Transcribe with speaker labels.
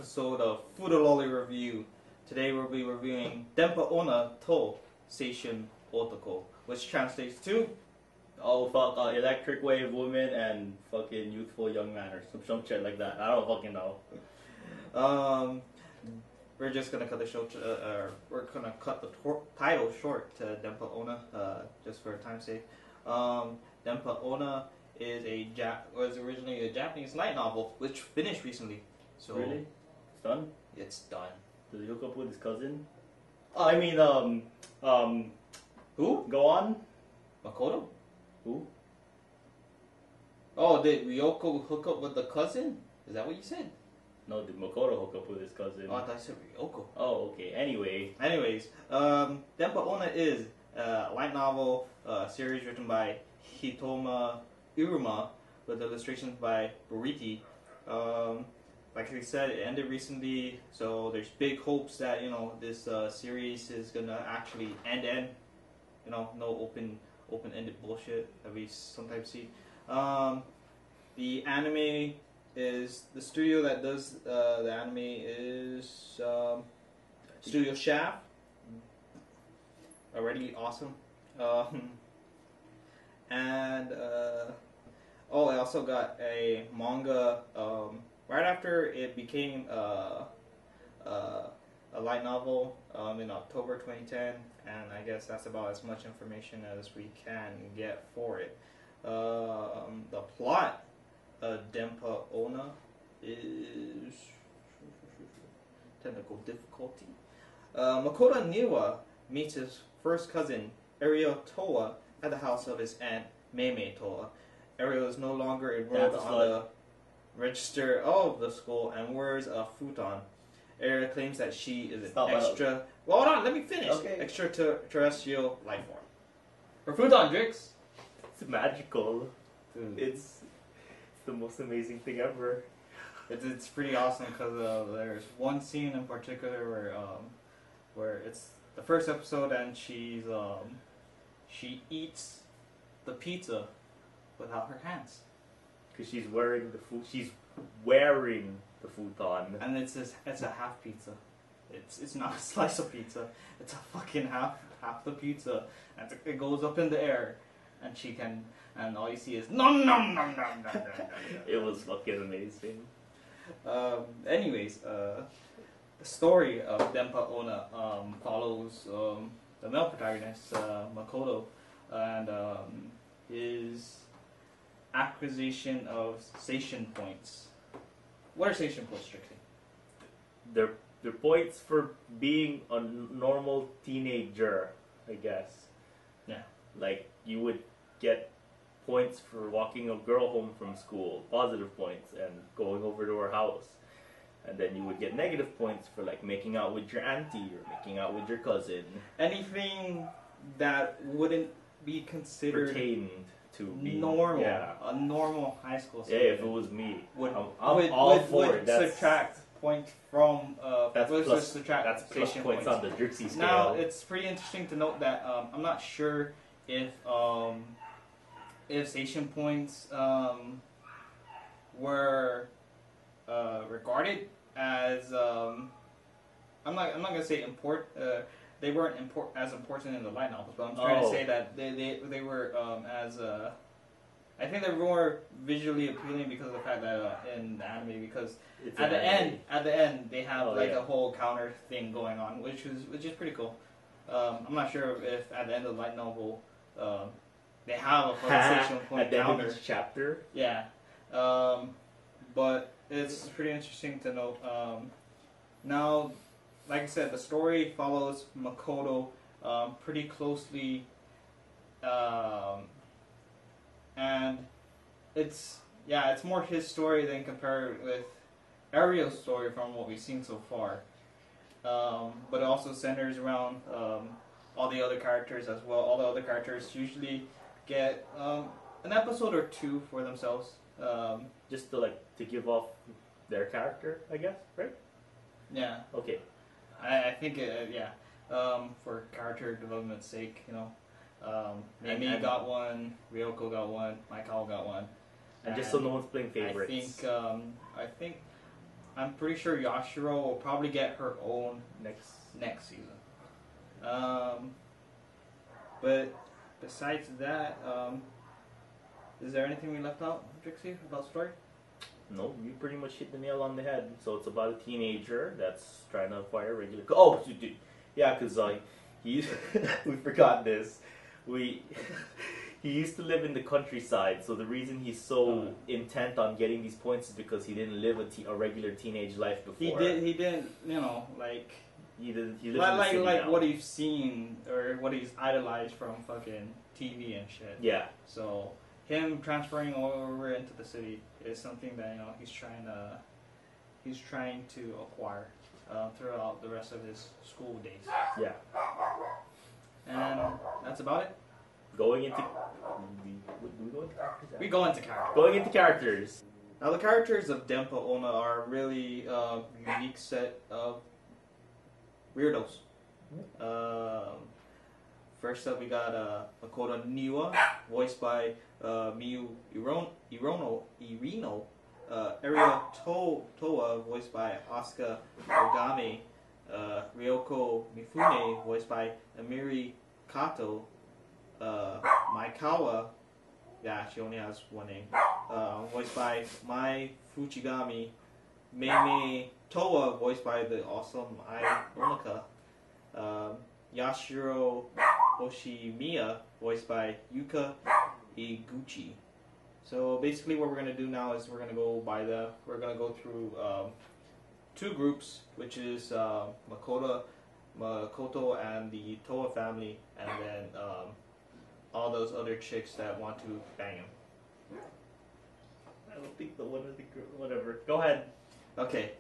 Speaker 1: episode of Fudololi Review. Today we'll be reviewing Denpa Onna to Seishun Otoko, which translates to
Speaker 2: oh fuck, electric wave woman and fucking youthful young man or some shit like that. I don't fucking know.
Speaker 1: We're just gonna cut the show. We're gonna cut the title short to Denpa Onna, just for time's sake. Denpa Onna was originally a Japanese light novel, which finished recently. So
Speaker 2: really? It's done?
Speaker 1: It's done.
Speaker 2: Does he hook up with his cousin? Oh, I mean,
Speaker 1: who?
Speaker 2: Go on.
Speaker 1: Makoto?
Speaker 2: Who?
Speaker 1: Oh, did Ryoko hook up with the cousin? Is that what you said?
Speaker 2: No, did Makoto hook up with his cousin?
Speaker 1: Oh, I thought you said Ryoko.
Speaker 2: Oh, okay.
Speaker 1: Anyways, Denpa Onna is a light novel series written by Hitoma Uruma with illustrations by Buriti. Like I said, it ended recently, so there's big hopes that this series is gonna actually end. No open-ended bullshit that we sometimes see. The anime is the studio that does the anime is Studio Shaft. Already awesome. And I also got a manga right after it became a light novel in October 2010, and I guess that's about as much information as we can get for it. The plot of Denpa Onna is technical difficulty. Makoto Niwa meets his first cousin Ariel Toa at the house of his aunt Meimei Toa. Ariel is no longer enrolled on the register of the school and wears a futon. Ariel claims that she is an extra. Well, hold on, let me finish.
Speaker 2: Okay.
Speaker 1: Extraterrestrial life form.
Speaker 2: Her futon, Drix. It's magical.
Speaker 1: Dude.
Speaker 2: It's the most amazing thing ever.
Speaker 1: It's pretty awesome because there's one scene in particular where it's the first episode and she eats the pizza without her hands.
Speaker 2: Because she's wearing the futon.
Speaker 1: And it's a half pizza. It's not a slice of pizza. It's a fucking half the pizza. And it goes up in the air, and all you see is nom nom nom nom nom nom.
Speaker 2: It was fucking amazing.
Speaker 1: Anyways, the story of Denpa Onna follows the male protagonist Makoto and his acquisition of Seishun points. What are Seishun points, Drixie?
Speaker 2: They're points for being a normal teenager, I guess.
Speaker 1: Yeah.
Speaker 2: Like, you would get points for walking a girl home from school, positive points, and going over to her house. And then you would get negative points for, like, making out with your auntie or making out with your cousin.
Speaker 1: Anything that wouldn't be considered
Speaker 2: pertained to be
Speaker 1: normal,
Speaker 2: yeah.
Speaker 1: A normal high school
Speaker 2: student. Yeah, if it was me,
Speaker 1: would
Speaker 2: That's
Speaker 1: subtract points from
Speaker 2: that's plus
Speaker 1: Seishun
Speaker 2: points on the Drixie scale.
Speaker 1: Now it's pretty interesting to note that I'm not sure if Seishun points were regarded as I'm not gonna say they weren't as important in the light novels, but I'm trying to say that they were as I think they're more visually appealing because of the fact that in the anime, because at the end they have a whole counter thing going on, which is pretty cool. I'm not sure if at the end of the light novel they have a Seishun point
Speaker 2: at the
Speaker 1: counter.
Speaker 2: end of each chapter.
Speaker 1: Yeah, but it's pretty interesting to note. Now, like I said, the story follows Makoto pretty closely, and it's more his story than compared with Ariel's story from what we've seen so far. But it also centers around all the other characters as well. All the other characters usually get an episode or two for themselves,
Speaker 2: just to give off their character, I guess, right?
Speaker 1: Yeah.
Speaker 2: Okay.
Speaker 1: I think for character development's sake, Mimi got one, Ryoko got one, Michael got one,
Speaker 2: and just so no one's playing favorites.
Speaker 1: I'm pretty sure Yashiro will probably get her own next season. But besides that, is there anything we left out, Drixie, about story?
Speaker 2: No, you pretty much hit the nail on the head. So it's about a teenager that's trying to acquire regular. Oh, dude. Yeah, because he we forgot this. He used to live in the countryside, so the reason he's so intent on getting these points is because he didn't live a regular teenage life before.
Speaker 1: He didn't, you know, like
Speaker 2: he lives in the city now.
Speaker 1: what he's seen or what he's idolized from fucking TV and shit.
Speaker 2: Yeah.
Speaker 1: So him transferring over into the city is something that, you know, he's trying to acquire throughout the rest of his school days.
Speaker 2: Yeah.
Speaker 1: And that's about it.
Speaker 2: Going into characters.
Speaker 1: We go into characters.
Speaker 2: Going into characters.
Speaker 1: Now the characters of Denpa Onna are a really unique set of weirdos. First up, we got Makoto Niwa, voiced by Miyu Irino, Ariel Toa, voiced by Asuka Ogami, Ryoko Mifune, voiced by Amiri Kato, Maikawa, yeah, she only has one name, voiced by Mai Fuchigami, Meimei Toa, voiced by the awesome Ai Onaka, Yashiro Oshimiya, voiced by Yuka Iguchi. So basically what we're going to do now is we're going to go through two groups, which is Makoto and the Toa family, and then all those other chicks that want to bang him.
Speaker 2: I don't think the one of the girl, whatever. Go ahead.
Speaker 1: Okay,